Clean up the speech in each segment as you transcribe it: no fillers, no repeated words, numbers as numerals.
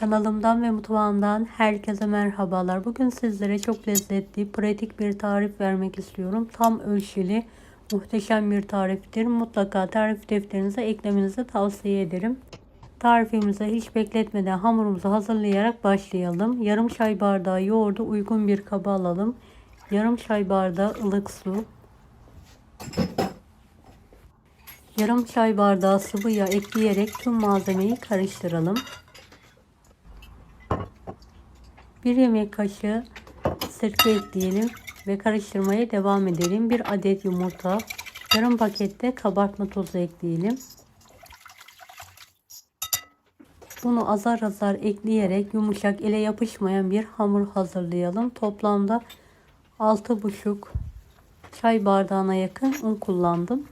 Kanalımdan ve mutfağımdan herkese merhabalar. Bugün sizlere çok lezzetli, pratik bir tarif vermek istiyorum. Tam ölçülü, muhteşem bir tariftir. Mutlaka tarif defterinize eklemenizi tavsiye ederim. Tarifimize hiç bekletmeden hamurumuzu hazırlayarak başlayalım. Yarım çay bardağı yoğurdu uygun bir kaba alalım. Yarım çay bardağı ılık su. Yarım çay bardağı sıvı yağ ekleyerek tüm malzemeyi karıştıralım. 1 yemek kaşığı sirke ekleyelim ve karıştırmaya devam edelim. 1 adet yumurta, yarım pakette kabartma tozu ekleyelim. Bunu azar azar ekleyerek yumuşak, ele yapışmayan bir hamur hazırlayalım. Toplamda 6,5 çay bardağına yakın un kullandım.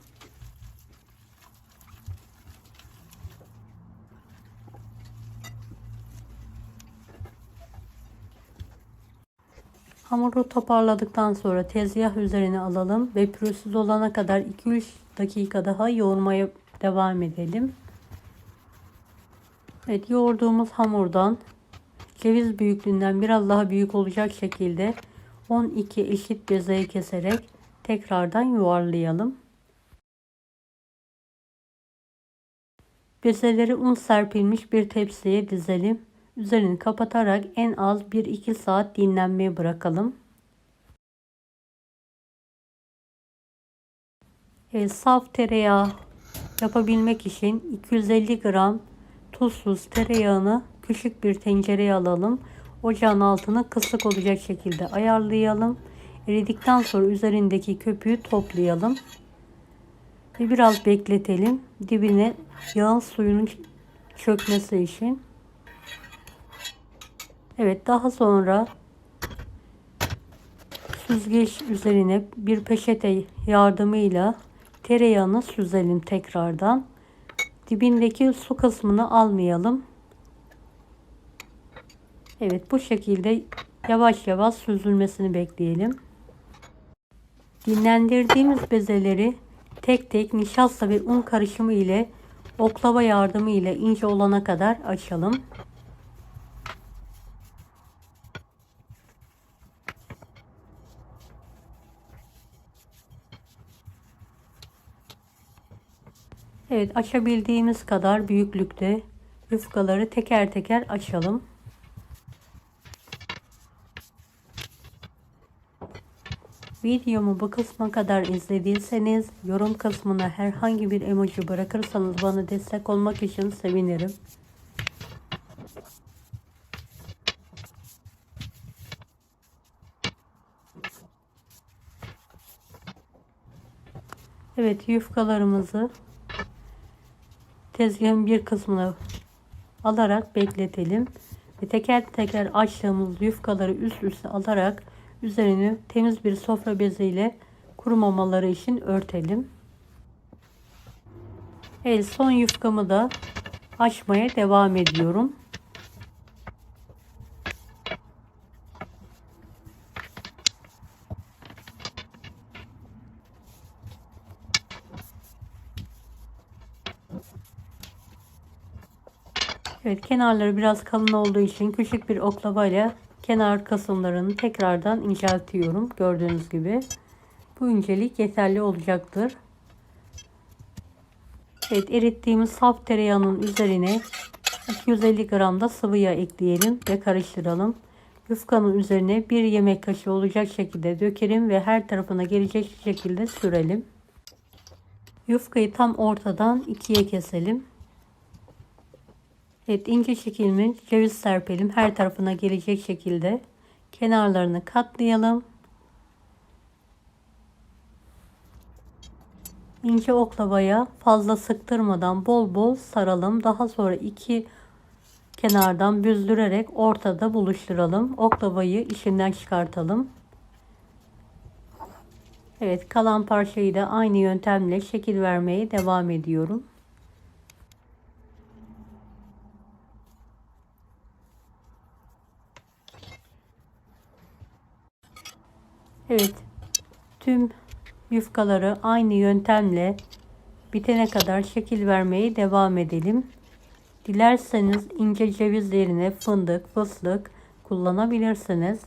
Hamuru toparladıktan sonra tezgah üzerine alalım ve pürüzsüz olana kadar 2-3 dakika daha yoğurmaya devam edelim. Evet, yoğurduğumuz hamurdan ceviz büyüklüğünden biraz daha büyük olacak şekilde 12 eşit bezeye keserek tekrardan yuvarlayalım. Bezeleri un serpilmiş bir tepsiye dizelim. Üzerini kapatarak en az 1-2 saat dinlenmeye bırakalım. Saf tereyağı yapabilmek için 250 gram tuzsuz tereyağını küçük bir tencereye alalım. Ocağın altını kısık olacak şekilde ayarlayalım. Eridikten sonra üzerindeki köpüğü toplayalım. Ve biraz bekletelim. Dibine yağın suyunun çökmesi için. Evet, daha sonra süzgeç üzerine bir peçete yardımıyla tereyağını süzelim tekrardan. Dibindeki su kısmını almayalım. Evet, bu şekilde yavaş yavaş süzülmesini bekleyelim. Dinlendirdiğimiz bezeleri tek tek nişasta ve un karışımı ile oklava yardımı ile ince olana kadar açalım. Evet, açabildiğimiz kadar büyüklükte yufkaları teker teker açalım. Videomu bu kısma kadar izlediyseniz yorum kısmına herhangi bir emoji bırakırsanız bana destek olmak için sevinirim. Evet, yufkalarımızı tezgahın bir kısmına alarak bekletelim. Ve teker teker açtığımız yufkaları üst üste alarak üzerini temiz bir sofra beziyle kurumamaları için örtelim. Evet, son yufkamı da açmaya devam ediyorum. Evet, kenarları biraz kalın olduğu için küçük bir oklavayla kenar kısımlarını tekrardan inceltiyorum. Gördüğünüz gibi bu incelik yeterli olacaktır. Evet, erittiğimiz saf tereyağının üzerine 250 gram da sıvı yağ ekleyelim ve karıştıralım. Yufkanın üzerine 1 yemek kaşığı olacak şekilde dökelim ve her tarafına gelecek şekilde sürelim. Yufkayı tam ortadan ikiye keselim. Evet, ince çekilmiş ceviz serpelim her tarafına gelecek şekilde. Kenarlarını katlayalım. İnce oklavaya fazla sıktırmadan bol bol saralım. Daha sonra iki kenardan büzdürerek ortada buluşturalım. Oklavayı içinden çıkartalım. Evet, kalan parçayı da aynı yöntemle şekil vermeye devam ediyorum. Evet, tüm yufkaları aynı yöntemle bitene kadar şekil vermeye devam edelim. Dilerseniz ince ceviz yerine fındık, fıstık kullanabilirsiniz.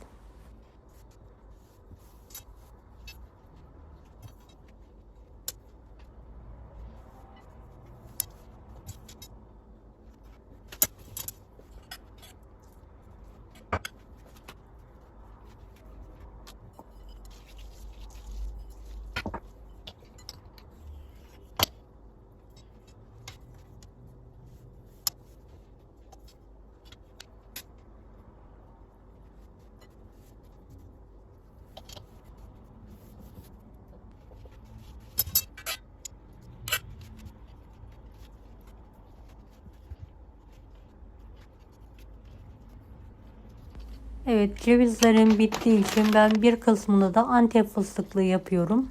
Evet, cevizlerim bittiği için ben bir kısmını da Antep fıstıklı yapıyorum.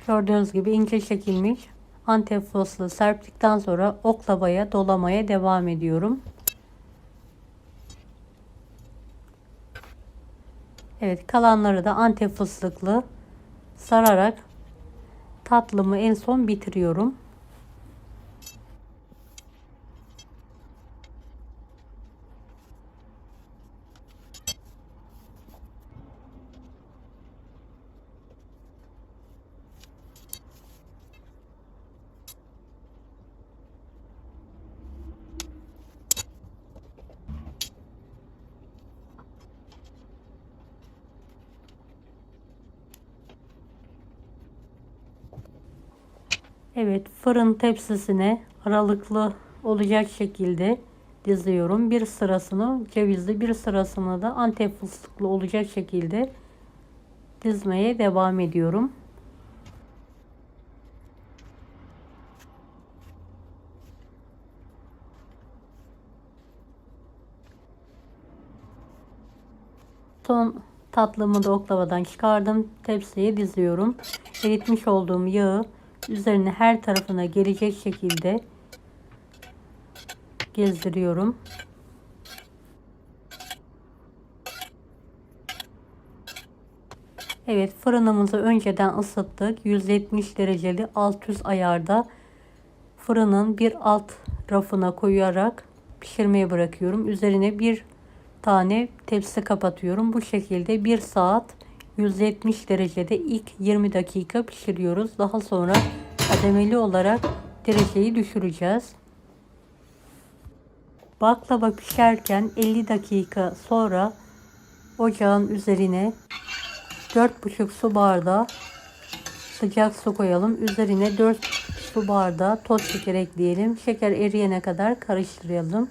Gördüğünüz gibi ince çekilmiş Antep fıstığı serptikten sonra oklavaya dolamaya devam ediyorum. Evet, kalanları da Antep fıstıklı sararak tatlımı en son bitiriyorum. Evet, fırın tepsisine aralıklı olacak şekilde diziyorum. Bir sırasını cevizli, bir sırasını da Antep fıstıklı olacak şekilde dizmeye devam ediyorum. Son tatlımı da oklavadan çıkardım. Tepsiye diziyorum. Eritmiş olduğum yağı üzerine her tarafına gelecek şekilde gezdiriyorum. Evet, fırınımızı önceden ısıttık. 170 dereceli alt üst ayarda fırının bir alt rafına koyarak pişirmeye bırakıyorum. Üzerine bir tane tepsi kapatıyorum. Bu şekilde 1 saat 170 derecede ilk 20 dakika pişiriyoruz. Daha sonra kademeli olarak dereceyi düşüreceğiz. Baklava pişerken 50 dakika sonra ocağın üzerine 4,5 su bardağı sıcak su koyalım. Üzerine 4 su bardağı toz şeker ekleyelim. Şeker eriyene kadar karıştıralım.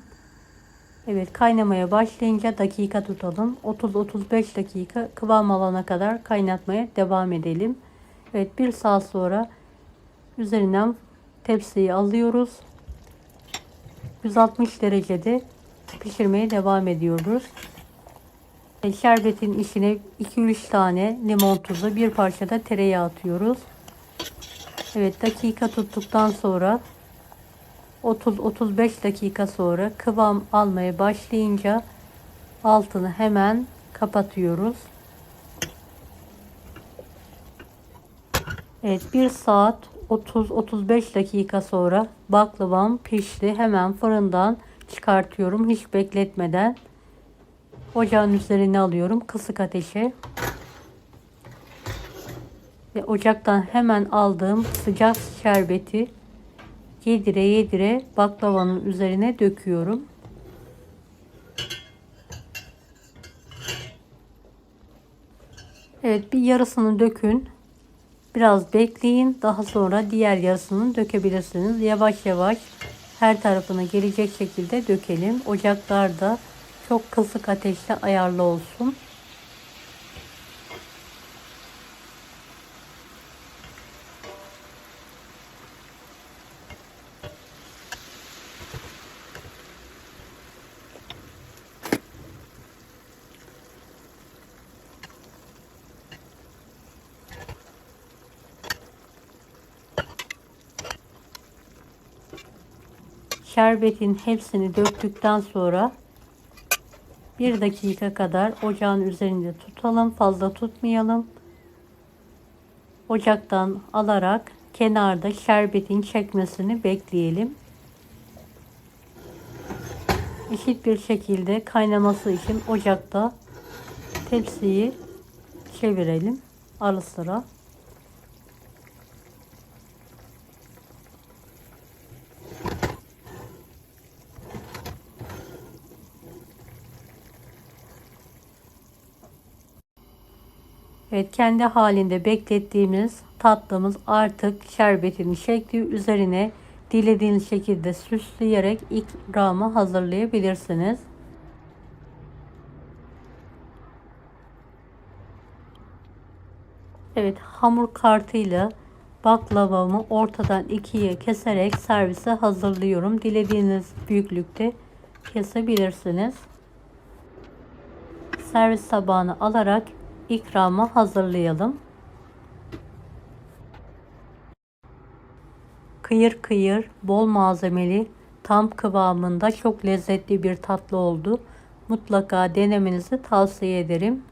Evet, kaynamaya başlayınca dakika tutalım. 30-35 dakika kıvam alana kadar kaynatmaya devam edelim. Evet, 1 saat sonra üzerinden tepsiyi alıyoruz. 160 derecede pişirmeye devam ediyoruz. Şerbetin içine 2-3 tane limon tuzu, bir parça da tereyağı atıyoruz. Evet, dakika tuttuktan sonra 30-35 dakika sonra kıvam almaya başlayınca altını hemen kapatıyoruz. Evet, 1 saat 30-35 dakika sonra baklavam pişti. Hemen fırından çıkartıyorum hiç bekletmeden. Ocağın üzerine alıyorum kısık ateşe. Ve ocaktan hemen aldığım sıcak şerbeti yedire yedire baklavanın üzerine döküyorum. Evet, bir yarısını dökün. Biraz bekleyin. Daha sonra diğer yarısını dökebilirsiniz. Yavaş yavaş her tarafına gelecek şekilde dökelim. Ocaklarda çok kısık ateşte ayarlı olsun. Şerbetin hepsini döktükten sonra 1 dakika kadar ocağın üzerinde tutalım. Fazla tutmayalım. Ocaktan alarak kenarda şerbetin çekmesini bekleyelim. eşit bir şekilde kaynaması için ocakta tepsiyi çevirelim ara sıra. Evet, kendi halinde beklettiğimiz tatlımız artık şerbetini şekli, üzerine dilediğiniz şekilde süsleyerek ikramı hazırlayabilirsiniz. Evet, hamur kartıyla baklavamı ortadan ikiye keserek servise hazırlıyorum. Dilediğiniz büyüklükte kesebilirsiniz. Servis tabağına alarak ikramı hazırlayalım. Kıyır kıyır, bol malzemeli, tam kıvamında çok lezzetli bir tatlı oldu. Mutlaka denemenizi tavsiye ederim.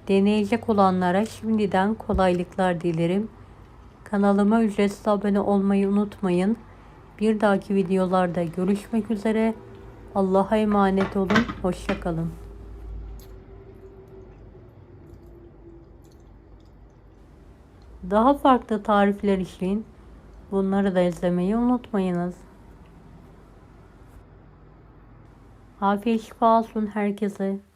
Deneyecek olanlara şimdiden kolaylıklar dilerim. Kanalıma ücretsiz abone olmayı unutmayın. Bir dahaki videolarda görüşmek üzere. Allah'a emanet olun. Hoşça kalın. Daha farklı tarifler için bunları da izlemeyi unutmayınız. Afiyet şifa olsun herkese.